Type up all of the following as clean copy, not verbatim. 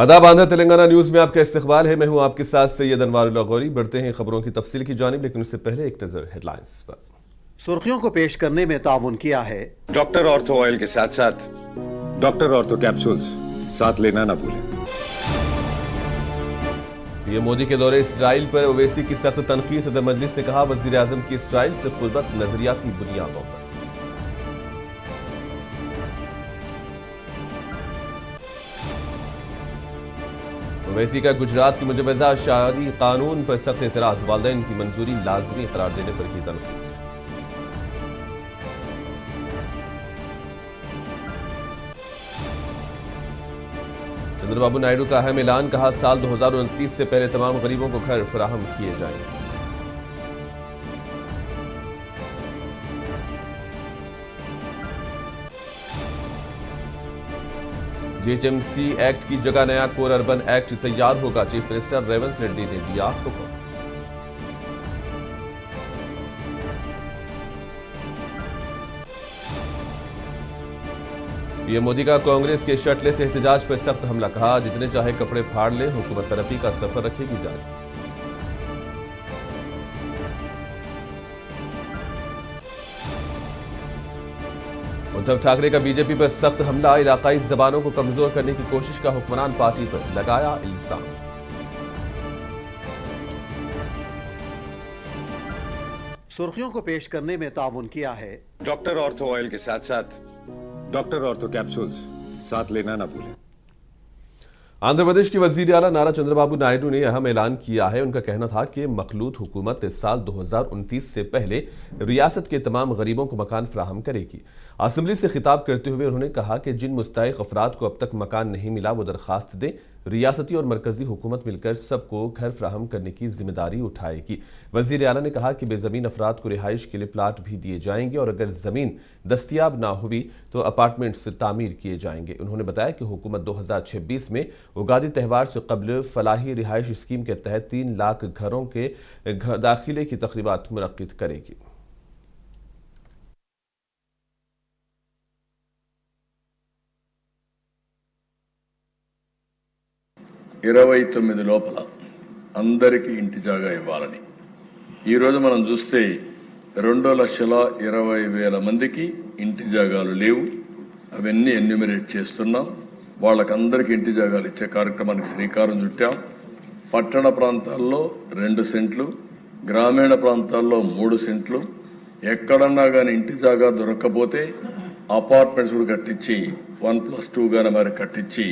आदाब, आंध्र तेलंगाना न्यूज में आपका इस्तकबाल है। मैं हूं आपके साथ सैयद अनवारुल गौरी। बढ़ते हैं खबरों की तफसील की जानिब, लेकिन उससे पहले एक नजर हेडलाइंस पर। सुर्खियों को पेश करने में ताउन किया है डॉक्टर ऑर्थो ऑयल के साथ साथ डॉक्टर ऑर्थो कैप्सूल्स साथ लेना ना भूलें। पीएम मोदी के दौरे इसराइल पर ओवैसी की सख्त तनकीद। सदर मजलिस ने कहा, वजीर आजम की इसराइल से कुर्बत नजरियाती बुनियादों पर। ओवैसी का गुजरात की मुजवजा शादी कानून पर सख्त एतराज। वालिदैन की मंजूरी लाजमी करार देने पर की तनकीद। चंद्रबाबू नायडू का अहम ऐलान। कहा, साल 2029 से पहले तमाम गरीबों को घर फराहम किए जाएंगे। जीएचएमसी एक्ट की जगह नया कोर अर्बन एक्ट तैयार होगा। चीफ मिनिस्टर रेवंत रेड्डी ने दिया हुक्म। पीएम मोदी का कांग्रेस के शटलेस एहतजाज पर सख्त हमला। कहा, जितने चाहे कपड़े फाड़ ले, हुकूमत तरक्की का सफर रखेगी जारी। उद्धव ठाकरे का बीजेपी पर सख्त हमला। इलाकाई जबानों को कमजोर करने की कोशिश का हुक्मरान पार्टी पर लगाया इल्जाम। सुर्खियों को पेश करने में ताउन किया है डॉक्टर ऑर्थो ऑयल के साथ साथ डॉक्टर ऑर्थो कैप्सूल्स साथ लेना ना भूलें। आंध्र प्रदेश के वजीर आला नारा चंद्रबाबू नायडू ने अहम ऐलान किया है। उनका कहना था कि मखलूत हुकूमत इस साल 2029 से पहले रियासत के तमाम गरीबों को मकान फराहम करेगी। असेंबली से खिताब करते हुए उन्होंने कहा कि जिन मुस्तहिक अफराद को अब तक मकान नहीं मिला, वो दरखास्त दें। रियासती और मरकजी हुकूमत मिलकर सबको घर फराहम करने की जिम्मेदारी उठाएगी। वजीर आला ने कहा कि बेजमीन अफराद को रिहाइश के लिए प्लाट भी दिए जाएंगे और अगर जमीन दस्तियाब ना हुई तो अपार्टमेंट्स तामीर किए जाएंगे। उन्होंने बताया कि हुकूमत 2026 में उगादी त्यौहार से कबल फलाही रिहाइश स्कीम के तहत 3 लाख घरों के दाखिले की तकरीबात मुनक्किद करेगी। ఇరవై తొమ్మిది లోపల అందరికీ ఇంటి జాగా ఇవ్వాలని ఈరోజు మనం చూస్తే 2,20,000 మందికి ఇంటి జాగాలు లేవు. అవన్నీ ఎన్యూమరేట్ చేస్తున్నాం. వాళ్ళకందరికీ ఇంటి జాగాలు ఇచ్చే కార్యక్రమానికి శ్రీకారం చుట్టాం. పట్టణ ప్రాంతాల్లో 2 సెంట్లు, గ్రామీణ ప్రాంతాల్లో 3 సెంట్లు. ఎక్కడన్నా కానీ ఇంటి జాగా దొరకకపోతే అపార్ట్మెంట్స్ కూడా కట్టించి 1+2 గానే మరి కట్టించి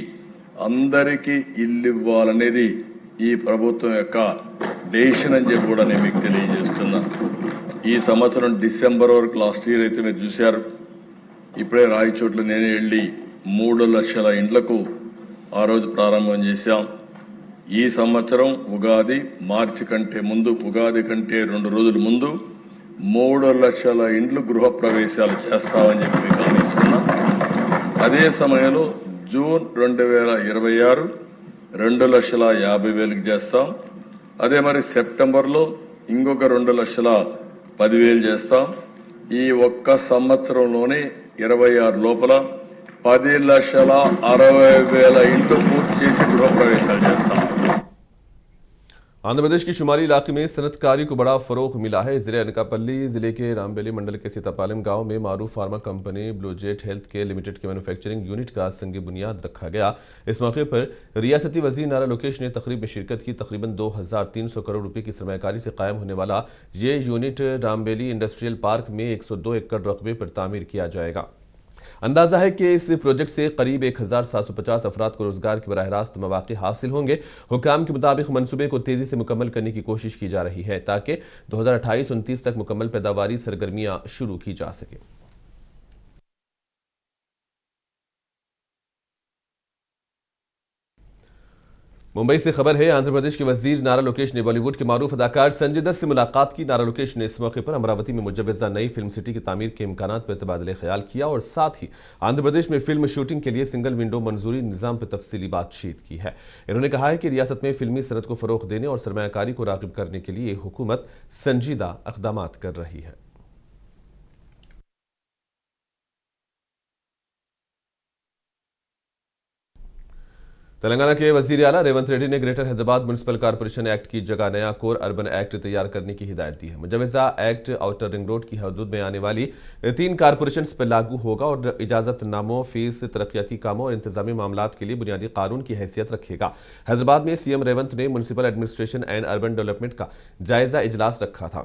అందరికీ ఇల్లు ఇవ్వాలనేది ఈ ప్రభుత్వం యొక్క డెసిషన్ అని చెప్పి కూడా నేను మీకు తెలియజేస్తున్నా. ఈ సంవత్సరం డిసెంబర్ వరకు లాస్ట్ ఇయర్ అయితే మీరు చూశారు. ఇప్పుడే రాయచోట్ల నేనే వెళ్ళి 3 లక్షల ఇండ్లకు ఆ రోజు ప్రారంభం చేశాం. ఈ సంవత్సరం ఉగాది మార్చి కంటే ముందు, ఉగాది కంటే 2 రోజుల ముందు 3 లక్షల ఇండ్లు గృహప్రవేశాలు చేస్తామని చెప్పి మీకు హామీస్తున్నా. అదే సమయంలో జూన్ 2026 2,50,000 చేస్తాం. అదే మరి సెప్టెంబర్లో ఇంకొక 2,10,000 చేస్తాం. ఈ ఒక్క సంవత్సరంలోనే 26 లోపల 10,60,60,000 ఇండ్లు పూర్తి చేసి గృహప్రవేశాలు చేస్తాం. आंध्र प्रदेश के शुमाली इलाके में सनतकारी को बड़ा फरोग मिला है। जिले अनकापल्ली जिले के रामबेली मंडल के सीतापालम गांव में मारूफ pharma company Bluejet Health Care Limited के मैन्युफैक्चरिंग यूनिट का संग बुनियाद रखा गया। इस मौके पर रियासती वजीर नारा लोकेश ने तकरीब में शिरकत की। तकरीबन 2,300 करोड़ रुपए की सरमायाकारी से कायम होने वाला ये यूनिट रामबेली इंडस्ट्रियल पार्क में 102 एकड़ रकबे पर तामीर किया जाएगा। अंदाजा है कि इस प्रोजेक्ट से करीब 1,750 अफराद को रोजगार के बराह रास्त मौके हासिल होंगे। हुकाम के मुताबिक मनसूबे को तेजी से मुकम्मल करने की कोशिश की जा रही है ताकि 2028-29 तक मुकम्मल पैदावारी सरगर्मियां शुरू की जा सके। मुंबई से खबर है। आंध्र प्रदेश के वजीर नारा लोकेश ने बॉलीवुड के मारूफ अदाकार संजय दत्त से मुलाकात की। नारा लोकेश ने इस मौके पर अमरावती में मुजव्वजा नई फिल्म सिटी की तामीर के इम्कानात पर तबादले ख्याल किया और साथ ही आंध्र प्रदेश में फिल्म शूटिंग के लिए सिंगल विंडो मंजूरी निज़ाम पर तफसीली बातचीत की है। इन्होंने कहा है कि रियासत में फिल्मी सनत को फरोग देने और सरमायाकारी को राग़िब करने के लिए हुकूमत संजीदा इक़दाम कर रही है। तेलंगाना के वजीर आला रेवंत रेड्डी ने greater Hyderabad municipal corporation act की जगह नया कोर अर्बन एक्ट तैयार करने की हिदायत दी है। मुजवजा एक्ट आउटर रिंग रोड की हदूद में आने वाली 3 कॉरपोरेशन पर लागू होगा और इजाजतनामों, फीस, तरक्याती कामों और इंतजामी मामलात के लिए बुनियादी कानून की हैसियत रखेगा। हैदराबाद में सीएम रेवंत ने municipal administration and urban development का जायजा इजलास रखा था।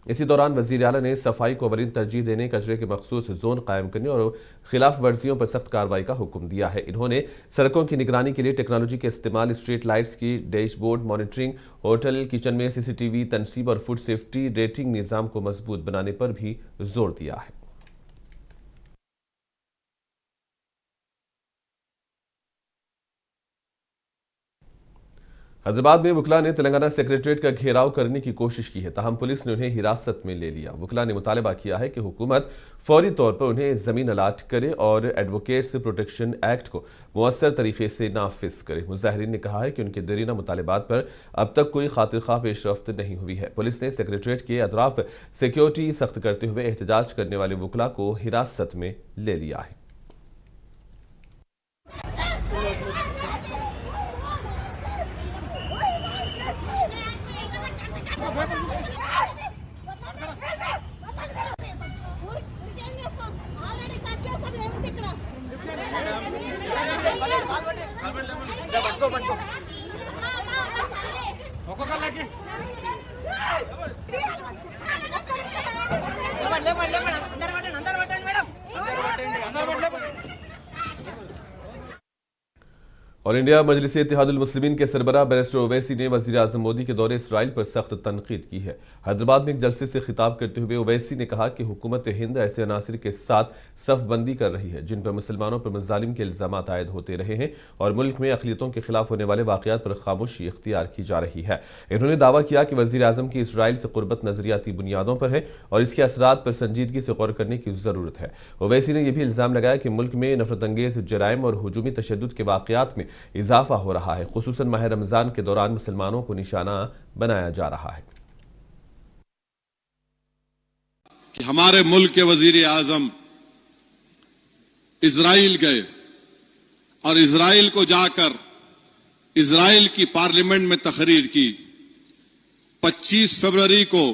इसी दौरान वजीर आला ने सफाई को अवलीन तरजीह देने, कचरे के मखसूस जोन कायम करने और खिलाफ वर्जियों पर सख्त कार्रवाई का हुक्म दिया है। इन्होंने सड़कों की निगरानी के लिए टेक्नोलॉजी के इस्तेमाल, स्ट्रीट लाइट्स की डैशबोर्ड मॉनिटरिंग, होटल किचन में सीसीटीवी तनसीब और फूड सेफ्टी रेटिंग निज़ाम को मजबूत बनाने पर भी जोर दिया है। हैदराबाद में वुकला ने तेलंगाना सेक्रेटरीट का घेराव करने की कोशिश की है, ताहम पुलिस ने उन्हें हिरासत में ले लिया। वुकला ने मुतालबा किया है कि हुकूमत फौरी तौर पर उन्हें जमीन अलाट करे और एडवोकेट्स प्रोटेक्शन एक्ट को मुअस्सर तरीके से नाफिज करे। मुजाहिरीन ने कहा है कि उनके दरीना मुतालबात पर अब तक कोई खातिर खा पेशरफ्त नहीं हुई है। पुलिस ने सेक्रेटरीट के अतराफ सिक्योरिटी सख्त करते हुए एहतजाज करने वाले वुकला को हिरासत में ले लिया है। और इंडिया मजलिस इत्तेहादुल मुस्लिमीन के सरबराह बैरिस्टर ओवैसी ने वजीर आजम मोदी के दौरे इसराइल पर सख्त तनकीद की है। हैदराबाद में एक जलसे से खिताब करते हुए ओवैसी ने कहा कि हुकूमत हिंद ऐसे अनासिर के साथ सफबंदी कर रही है जिन पर मुसलमानों पर मुजालिम के इल्जाम आयद होते रहे हैं और मुल्क में अक़लियतों के खिलाफ होने वाले वाक़यात पर खामोशी इख्तियार की जा रही है। इन्होंने दावा किया कि वजीर आजम की इसराइल से कुर्बत नजरियाती बुनियादों पर है और इसके असरात पर संजीदगी से गौर करने की जरूरत है। ओवैसी ने यह भी इल्जाम लगाया कि मुल्क में नफरत अंगेज जराइम और हुजूमी तशद्दुद के वाक़यात में इजाफा हो रहा है, खुसूसन माह रमजान के दौरान मुसलमानों को निशाना बनाया जा रहा है। कि हमारे मुल्क के वजीर आजम इजराइल गए और इजराइल को जाकर इजराइल की पार्लियामेंट में तकरीर की। 25 फरवरी को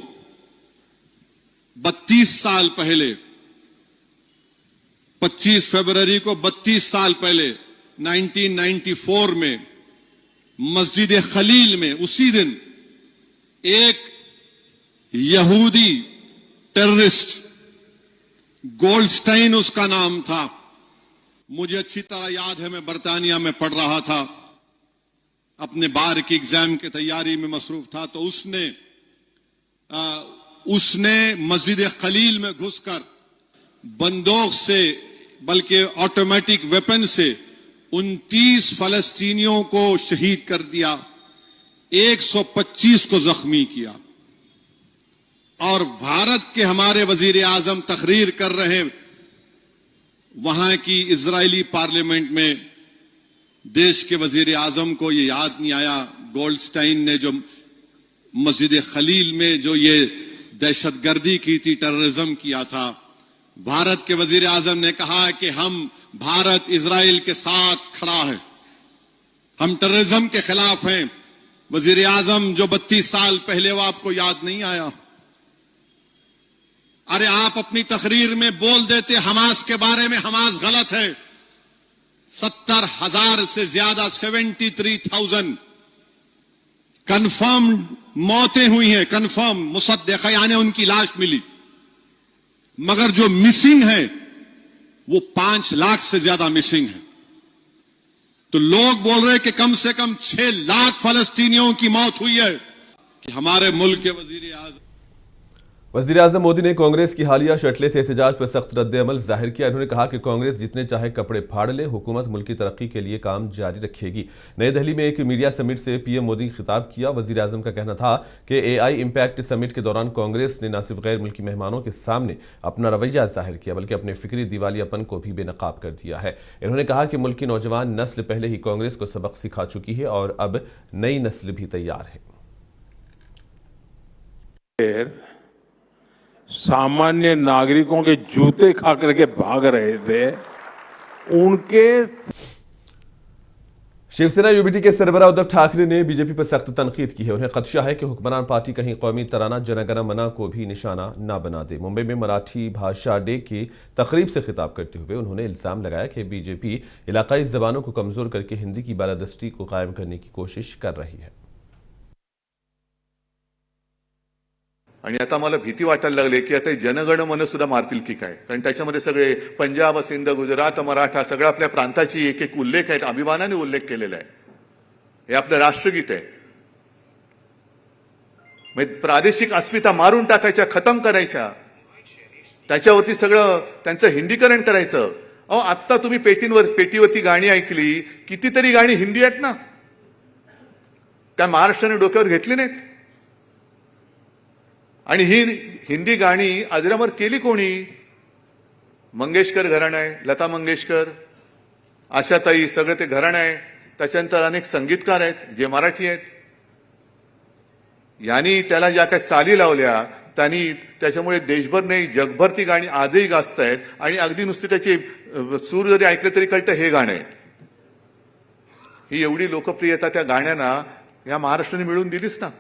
32 साल पहले 25 फरवरी को 32 साल पहले 1994 में मस्जिद खलील में उसी दिन एक यहूदी टेररिस्ट, गोल्डस्टाइन उसका नाम था, मुझे अच्छी तरह याद है, मैं बर्तानिया में पढ़ रहा था, अपने बार की एग्जाम की तैयारी में मसरूफ था, तो उसने मस्जिद खलील में घुसकर बंदूक से, बल्कि ऑटोमेटिक वेपन से 29 फलस्तीनियों को शहीद कर दिया, 125 को जख्मी किया। और भारत के हमारे वजीर आजम तकरीर कर रहे वहां की इजरायली पार्लियामेंट में, देश के वजीर आजम को यह याद नहीं आया गोल्डस्टाइन ने जो मस्जिद खलील में जो ये दहशतगर्दी की थी, टेररिज्म किया था। भारत के वजीर आजम ने कहा कि हम, भारत इजराइल के साथ खड़ा है, हम टेररिज्म के खिलाफ हैं। वजीर आजम जो 32 साल पहले, वो आपको याद नहीं आया? अरे आप अपनी तकरीर में बोल देते हमास के बारे में, हमास गलत है। 70,000 से ज्यादा 73,000 कंफर्म मौतें हुई हैं, कंफर्म मुसद्दक़ा, यानी उनकी लाश मिली, मगर जो मिसिंग है वो 5 लाख से ज्यादा मिसिंग है। तो लोग बोल रहे हैं कि कम से कम 6 लाख फलस्तीनियों की मौत हुई है। कि हमारे मुल्क के वजीर आजम मोदी ने कांग्रेस की हालिया शटले से एहतजाज पर सख्त रद्द-ए-अमल जाहिर किया। उन्होंने कहा कि कांग्रेस जितने चाहे कपड़े फाड़ ले, हुकूमत मुल्क की तरक्की के लिए काम जारी रखेगी। नई दिल्ली में एक मीडिया समिट से पीएम मोदी ने खिताब किया। वजीर आजम का कहना था कि एआई इम्पैक्ट समिट के दौरान कांग्रेस ने न सिर्फ गैर मुल्की मेहमानों के सामने अपना रवैया जाहिर किया, बल्कि अपने फिक्री दिवालियापन को भी बेनकाब कर दिया है। इन्होंने कहा कि मुल्क की नौजवान नस्ल पहले ही कांग्रेस को सबक सिखा चुकी है और अब नई नस्ल भी तैयार है। सामान्य नागरिकों के जूते खा करके भाग रहे थे, उनके शिवसेना यूबीटी के सरबराह उद्धव ठाकरे ने बीजेपी पर सख्त तनकीद की है। उन्हें खदशा है कि हुक्मरान पार्टी कहीं कौमी तराना जन गण मन को भी निशाना न बना दे। मुंबई में मराठी भाषा डे की तकरीब से खिताब करते हुए उन्होंने इल्जाम लगाया कि बीजेपी इलाकाई जबानों को कमजोर करके हिंदी की बालादस्ती को कायम करने की कोशिश कर रही है। आणि आता मला भीती वाटायला लागली की आता जनगण मन सुद्धा मारतील की काय, कारण त्याच्यामध्ये सगळे पंजाब, सिंध, गुजरात, मराठा सगळं आपल्या प्रांताची एक एक उल्लेख आहेत, अभिमानाने उल्लेख केलेला आहे. हे आपलं राष्ट्रगीत आहे. म्हणजे प्रादेशिक अस्मिता मारून टाकायच्या, खतम करायच्या, त्याच्यावरती सगळं त्यांचं हिंदीकरण करायचं. अहो आत्ता तुम्ही पेटीवरती गाणी ऐकली, कितीतरी गाणी हिंदी आहेत ना, त्या महाराष्ट्राने डोक्यावर घेतली नाहीत. आणि ही हिंदी गाणी अजरामर केली कोणी? मंगेशकर घराणं आहे, लता मंगेशकर, आशाताई, सगळे ते घराणं आहे. त्याच्यानंतर अनेक संगीतकार आहेत जे मराठी आहेत. यांनी त्याला ज्या काही चाली लावल्या त्यांनी त्याच्यामुळे देशभर नाही जगभर ती गाणी आजही गाजतायत. आणि अगदी नुसते त्याचे सूर जरी ऐकले तरी कळतं हे गाणं आहे. ही एवढी लोकप्रियता त्या गाण्यांना या महाराष्ट्राने मिळवून दिलीच ना.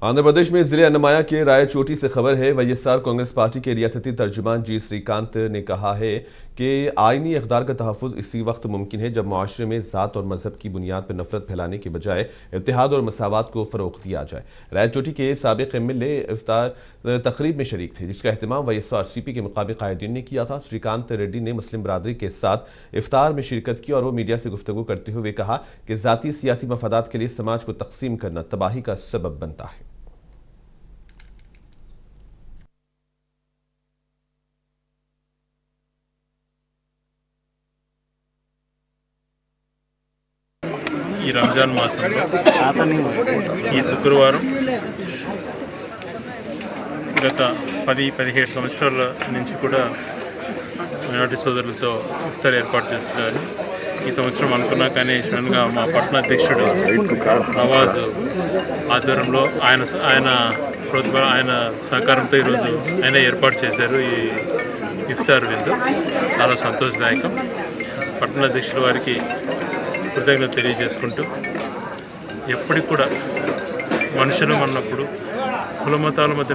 आंध्र प्रदेश में जिले अन्नमाया के रायचोटी से खबर है। वाईएसआर कांग्रेस पार्टी के रियासती तर्जुमान जी श्रीकांत ने कहा है कि आईनी इक़दार का तहफ़्फ़ुज़ इसी वक्त मुमकिन है जब माशरे में ज़ात और मजहब की बुनियाद पर नफरत फैलाने के बजाय इत्तेहाद और मसावात को फ़रोग़ दिया जाए। रायचोटी के साबिक़ एमएलए इफ्तार तकरीब में शरीक थे जिसका अहतमाम वाईएसआरसीपी के मुकामी कायदीन ने किया था। श्रीकांत रेड्डी ने मुस्लिम बरादरी के साथ इफ्तार में शिरकत की और वो मीडिया से गुफ्तगू करते हुए कहा कि ज़ाती सियासी मफादात के लिए समाज को तकसीम करना तबाही का सबब बनता है। ఈ రంజాన్ మాసంలో ఈ శుక్రవారం గత 10-17 సంవత్సరాల నుంచి కూడా మైనారిటీ సోదరులతో ఇఫ్తార్ ఏర్పాటు చేస్తున్నారు. ఈ సంవత్సరం అనుకున్నా కానీ సడన్గా మా పట్టణ అధ్యక్షుడు నవాజ్ ఆధ్వర్యంలో ఆయన సహకారంతో ఈరోజు ఆయన ఏర్పాటు చేశారు ఈ ఇఫ్తార్ విందు. చాలా సంతోషదాయకం. పట్టణ అధ్యక్షుల వారికి కృతజ్ఞత తెలియజేసుకుంటూ ఎప్పటికి కూడా మనుషులు అన్నప్పుడు కులమతాల మధ్య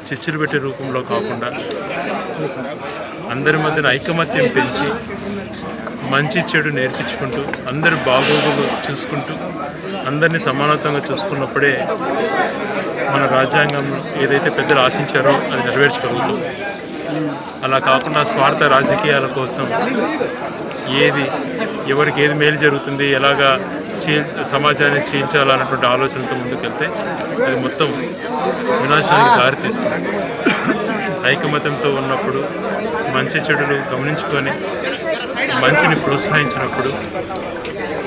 చిచ్చులు పెట్టే రూపంలో కాకుండా అందరి మధ్యన ఐకమత్యం పెంచి మంచి చెడు నేర్పించుకుంటూ అందరి బాగోగులు చూసుకుంటూ అందరినీ సమానత్వంగా చూసుకున్నప్పుడే మన రాజ్యాంగంలో ఏదైతే పెద్దలు ఆశించారో అది నెరవేర్చగలుగుతాం. అలా కాకుండా స్వార్థ రాజకీయాల కోసం ఎవరికి ఏది మేలు జరుగుతుంది, ఎలాగా సమాజాన్ని చీల్చాలన్నటువంటి ఆలోచనతో ముందుకెళ్తే అది మొత్తం వినాశానికి దారితీస్తుంది. ఐకమత్యంతో ఉన్నప్పుడు మంచి చెడులు గమనించుకొని మంచిని ప్రోత్సహించినప్పుడు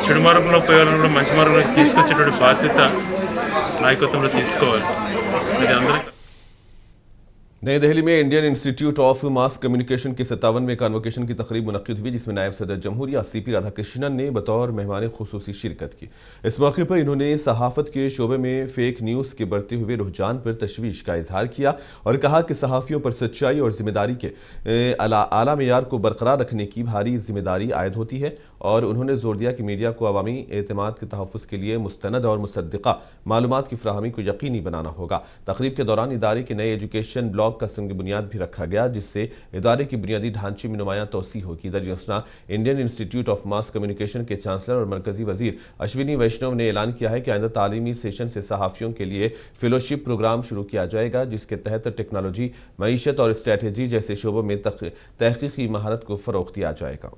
చెడు మార్గంలో పోయేవాళ్ళని కూడా మంచి మార్గంలోకి తీసుకొచ్చేటువంటి బాధ్యత నాయకత్వంలో తీసుకోవాలి. అది అందరికీ. नई दिल्ली में Indian institute of mass communication के 57वें कन्वोकेशन की तकरीब मुनक्किद हुई जिसमें नायब सदर जमहूरिया सीपी राधाकृष्णन ने बतौर मेहमान खुसूसी शिरकत की। इस मौके पर इन्होंने सहाफ़त के शोबे में फेक न्यूज़ के बढ़ते हुए रुझान पर तशवीश का इजहार किया और कहा कि सहाफ़ियों पर सच्चाई और जिम्मेदारी के आला मेयार को बरकरार रखने की भारी जिम्मेदारी आयद होती है। और उन्होंने जोर दिया कि मीडिया को अवामी एतमाद के तहफ़्फ़ुज़ के लिए मुस्तनद और मुसद्दिक़ा मालूमात की फ़राहमी को यकीनी बनाना होगा। तकरीब के दौरान इदारे के नए एजुकेशन ब्लॉक का संग बुनियाद भी रखा गया जिससे इदारे की बुनियादी ढांचे में नुमायां तोसी होगी। दरअसल Indian institute of mass communication के चांसलर और मरकजी वजीर अश्विनी वैष्णव ने ऐलान किया है कि आइंदा तालीमी सेशन से सहाफ़ियों के लिए फेलोशिप प्रोग्राम शुरू किया जाएगा जिसके तहत टेक्नोलॉजी, मईशत और स्ट्रैटेजी जैसे शोबों में तहक़ीक़ी महारत को फ़रोग़ दिया जाएगा।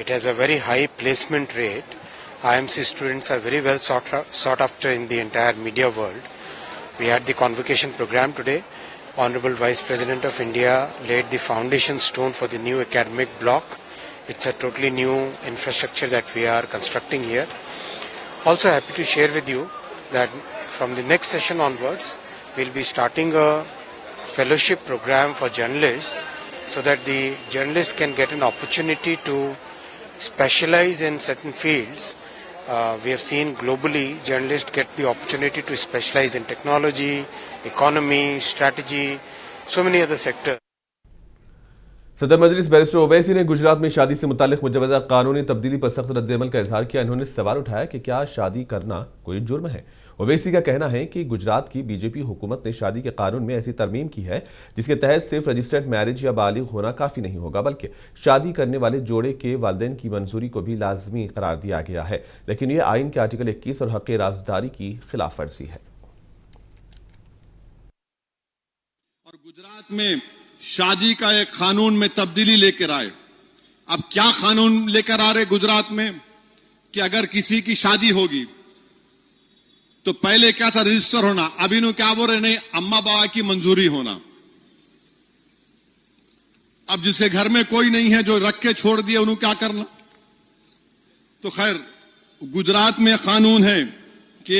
It has a very high placement rate. IMC students are very well sought after in the entire media world. We had the convocation program today. Honorable Vice President of India laid the foundation stone for the new academic block. It's a totally new infrastructure that we are constructing here. Also happy to share with you that from the next session onwards, we'll be starting a fellowship program for journalists so that the journalists can get an opportunity to specialize in certain fields We have seen globally journalists get the opportunity to specialize in technology, economy, strategy, so many other sectors. सदर मजलिस barrister Owaisi ने गुजरात में शादी से मुतालिक मुजवदा कानूनी तब्दीली पर सख्त रद्दअमल का इजहार किया। इन्होंने सवाल उठाया कि क्या शादी करना कोई जुर्म है। ओवैसी का कहना है कि गुजरात की बीजेपी हुकूमत ने शादी के कानून में ऐसी तरमीम की है जिसके तहत सिर्फ रजिस्टर्ड मैरिज या बालिग होना काफी नहीं होगा, बल्कि शादी करने वाले जोड़े के वालिदैन की मंजूरी को भी लाजमी करार दिया गया है। लेकिन यह आइन के आर्टिकल 21 और हक राजदारी की खिलाफ वर्जी है। और गुजरात में शादी का एक कानून में तब्दीली लेकर आए। अब क्या कानून लेकर आ रहे गुजरात में कि अगर किसी की शादी होगी तो पहले क्या था, रजिस्टर होना। अब इन्हों क्या बोल रहे, नहीं, अम्मा बाबा की मंजूरी होना। अब जिसके घर में कोई नहीं है, जो रख के छोड़ दिए, उन्होंने क्या करना। तो खैर गुजरात में कानून है कि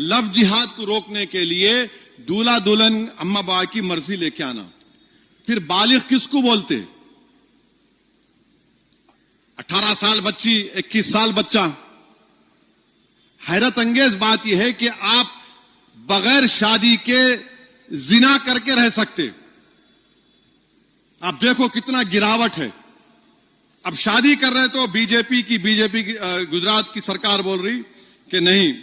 लव जिहाद को रोकने के लिए दूल्हा दुल्हन अम्मा बाबा की मर्जी लेके आना। फिर बालिग किसको बोलते, 18 साल बच्ची, 21 साल बच्चा। हैरत अंगेज बात यह है कि आप बगैर शादी के जिना करके रह सकते। आप देखो कितना गिरावट है। अब शादी कर रहे तो बीजेपी की गुजरात की सरकार बोल रही कि नहीं,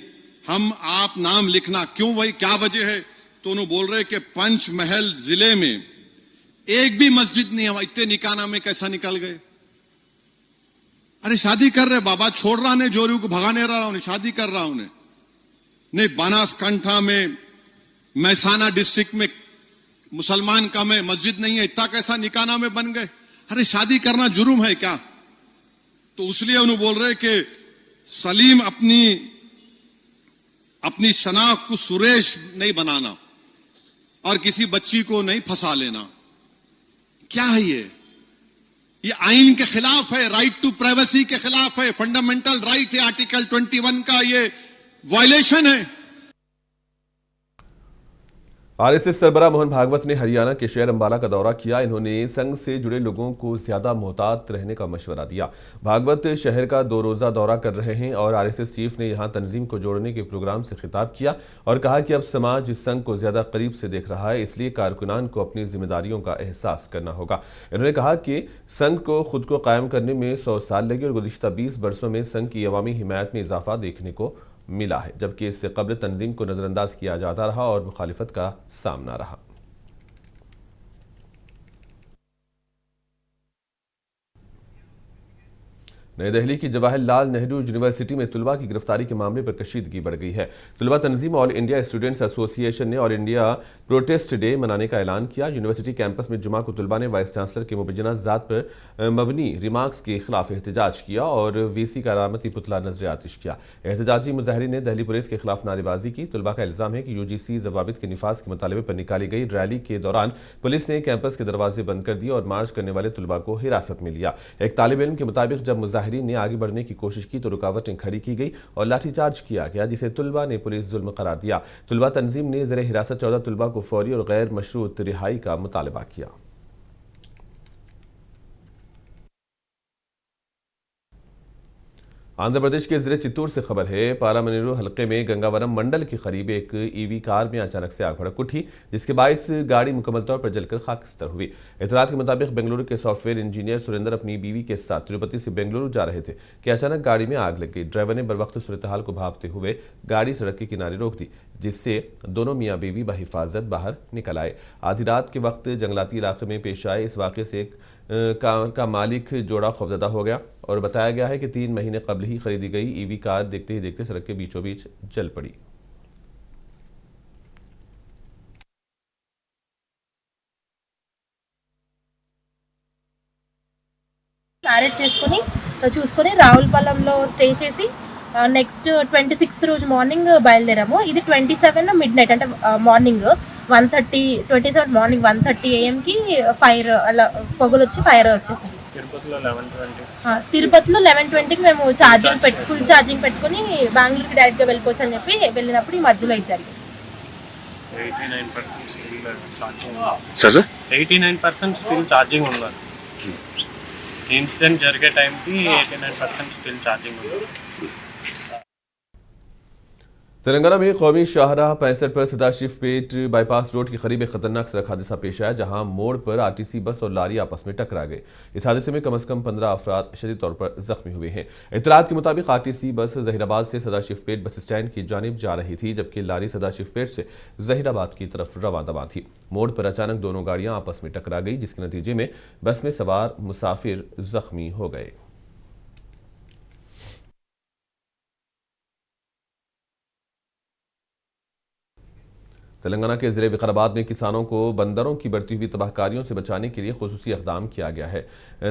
हम आप नाम लिखना क्यों, वही क्या वजह है। तो उन्होंने बोल रहे कि पंचमहल जिले में एक भी मस्जिद नहीं है, इतने निकाना में कैसा निकल गए। अरे शादी कर रहे बाबा, छोड़ रहा ने जोरू को, भगाने रहा उन्हें, शादी कर रहा उन्हें। नहीं, बनासकांठा में, महसाना डिस्ट्रिक्ट में मुसलमान कम है, मस्जिद नहीं है, इतना कैसा निकाना में बन गए। अरे शादी करना जुर्म है क्या। तो इसलिए उन्हें बोल रहे कि सलीम अपनी शनाख्त को सुरेश नहीं बनाना और किसी बच्ची को नहीं फंसा लेना। क्या है ये आइन के खिलाफ है, राइट टू प्राइवेसी के खिलाफ है, फंडामेंटल राइट है, आर्टिकल 21 का ये वायलेशन है। आरएसएस सरबराह मोहन भागवत ने हरियाणा के शहर अंबाला का दौरा किया। इन्होंने संघ से जुड़े लोगों को ज्यादा मोहतात रहने का मशवरा दिया। भागवत शहर का 2 रोजा दौरा कर रहे हैं और आरएसएस चीफ ने यहां तंजीम को जोड़ने के प्रोग्राम से खिताब किया और कहा कि अब समाज संघ को ज्यादा करीब से देख रहा है, इसलिए कारकुनान को अपनी जिम्मेदारियों का एहसास करना होगा। इन्होंने कहा कि संघ को खुद को कायम करने में 100 साल लगे और गुज़िश्ता 20 वर्षों में संघ की अवामी हिमायत में इजाफा देखने को मिला है, जबकि इससे कब्ल तंजीम को नजरअंदाज किया जाता रहा और मुखालिफत का सामना रहा। नई दिल्ली की जवाहरलाल नेहरू यूनिवर्सिटी में तुलबा की गिरफ्तारी के मामले पर कशीदगी बढ़ गई है। तुलबा तंजीम ऑल इंडिया स्टूडेंट्स एसोसिएशन ने ऑल इंडिया प्रोटेस्ट डे मनाने का ऐलान किया। यूनिवर्सिटी कैंपस में जुमा को तुलबा ने वाइस चांसलर के मुबैना जात पर मबनी रिमार्क्स के खिलाफ एहतजाज किया और वीसी का अलामती पुतला नजर आतिश किया। एहतजाजी मुजाहिरीन ने दिल्ली पुलिस के खिलाफ नारेबाजी की। तुलबा का इल्जाम है कि यूजीसी जवाबित के निफाज के मुतालबे पर निकाली गई रैली के दौरान पुलिस ने कैंपस के दरवाजे बंद कर दिए और मार्च करने वाले तुलबा को हिरासत में लिया। एक तालिब इल्म के मुताबिक जब मुजाहिरीन ने आगे बढ़ने की कोशिश की तो रुकावटें खड़ी की गई और लाठीचार्ज किया गया, जिसे तुलबा ने पुलिस जुल्म करार दिया। तुलबा तंजीम ने ज़ेरे हिरासत 14 तुलबा को फौरी और गैर मशरूत रिहाई का मुतालबा किया। आंध्र प्रदेश के जिले चित्तूर से खबर है। पारामनेरू हलके में गंगावरम मंडल के करीब एक ईवी कार में अचानक से आग भड़क उठी, जिसके बायस गाड़ी मुकम्मल तौर पर जलकर खाकस्तर हुई। इतलात के मुताबिक बेंगलुरु के सॉफ्टवेयर इंजीनियर सुरेंद्र अपनी बीवी के साथ तिरुपति से बेंगलुरु जा रहे थे कि अचानक गाड़ी में आग लग गई। ड्राइवर ने बरवक्त सूरत हाल को भांपते हुए गाड़ी सड़क के किनारे रोक दी, जिससे दोनों मियाँ बीवी बहिफाजत बाहर निकल आए। आधी रात के वक्त जंगलाती इलाके में पेश आए इस वाक़े से एक कार का मालिक जोड़ा खौफजदा हो गया और बताया गया है कि 3 महीने कबल ही खरीदी गई ईवी कार देखते ही देखते सड़क के बीचों बीच जल पड़ी। మ్యారేజ్ చేసుకొని చూసుకొని రావులపాలెంలో స్టే చేసి నెక్స్ట్ 26th రోజు మార్నింగ్ బయలుదేరాము. ఇది 27 మిడ్ నైట్ అంటే మార్నింగ్ 27 మార్నింగ్ 1:30 AM ఫైర్ అలా పొగలు వచ్చి ఫైర్ వచ్చేసింది. తిరుపతిలో 11:20కి మేము ఫుల్ ఛార్జింగ్ పెట్టుకుని బెంగళూరుకి డైరెక్ట్గా వెళ్ళిపోవచ్చు అని చెప్పి వెళ్ళినప్పుడు ఈ మధ్యలో ఇచ్చారు. 89% స్టిల్ ఛార్జింగ్ ఉన్నారు. ఇన్సిడెంట్ జరిగే టైంకి 89% స్టిల్ ఛార్జింగ్ ఉంది. तेलंगाना में कौमी शाहराह 65 पर सदाशिव पेट बाईपास रोड के करीब एक खतरनाक सड़क हादसा पेश आया, जहां मोड़ पर आरटीसी बस और लारी आपस में टकरा गए। इस हादसे में कम से कम 15 अफराद शदीद तौर पर जख्मी हुए हैं। इत्तलात के मुताबिक आरटीसी बस जहीराबाद से सदाशिव पेट बस स्टैंड की जानिब जा रही थी, जबकि लारी सदाशिव पेट से जहीराबाद की तरफ रवाना थी। मोड़ पर अचानक दोनों गाड़ियां आपस में टकरा गई, जिसके नतीजे में बस में सवार मुसाफिर जख्मी हो गए। तेलंगाना के जिले विकाराबाद में किसानों को बंदरों की बढ़ती हुई तबाहकारियों से बचाने के लिए खुसूसी इक़दाम किया गया है।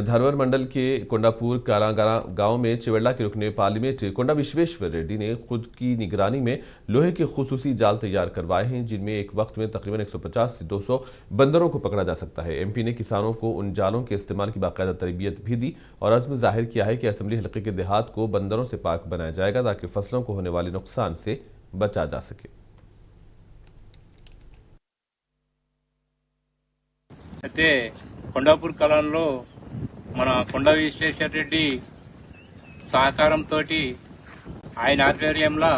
धरवर मंडल के कोंडापुर कालागारा गांव में चिवेला के रुकने पार्लियामेंट कोंडा विश्वेश्वर रेड्डी ने खुद की निगरानी में लोहे के खुसूसी जाल तैयार करवाए हैं, जिनमें एक वक्त में तकरीबन 150 से 200 बंदरों को पकड़ा जा सकता है। एमपी ने किसानों को उन जालों के इस्तेमाल की बाकायदा तरबियत भी दी और अज़्म जाहिर किया है कि असम्बली हल्के के देहात को बंदरों से पाक बनाया जाएगा, ताकि फसलों को होने वाले नुकसान से बचा जा सके। అయితే కొండాపూర్ కళంలో మన కొండ విశ్వేశ్వర రెడ్డి సహకారంతో ఆయన ఆధ్వర్యంలో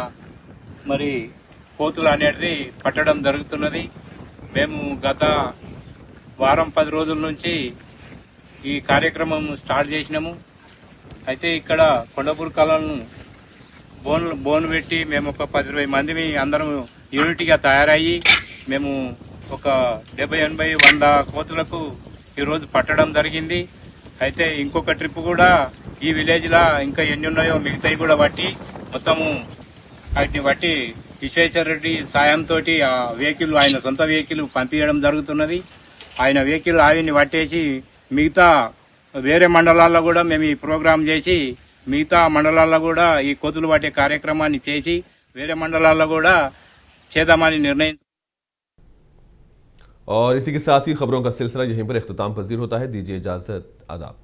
మరి కోతులు అనేది పట్టడం జరుగుతున్నది. మేము గత వారం 10 రోజుల నుంచి ఈ కార్యక్రమం స్టార్ట్ చేసినాము. అయితే ఇక్కడ కొండాపూర్ కళను బోన్ పెట్టి మేము ఒక 10-20 మంది అందరం యూనిట్గా తయారయ్యి మేము ఒక 70-80-100 కోతులకు ఈరోజు పట్టడం జరిగింది. అయితే ఇంకొక ట్రిప్ కూడా ఈ విలేజ్ లా ఇంకా ఎన్ని ఉన్నాయో మిగతాయి కూడా బట్టి మొత్తము వాటిని బట్టి విశ్వేశ్వర రెడ్డి సాయంతో ఆ వెహికల్ ఆయన సొంత వెహికల్ పంపించడం జరుగుతున్నది. ఆయన వెహికల్ ఆవిని పట్టేసి మిగతా వేరే మండలాల్లో కూడా మేము ఈ ప్రోగ్రాం చేసి మిగతా మండలాల్లో కూడా ఈ కోతులు పట్టే కార్యక్రమాన్ని చేసి వేరే మండలాల్లో కూడా చేద్దామని నిర్ణయం। और इसी के साथ ही खबरों का सिलसिला यहीं पर इख्तिताम पजीर होता है। दीजिए इजाजत, आदाब।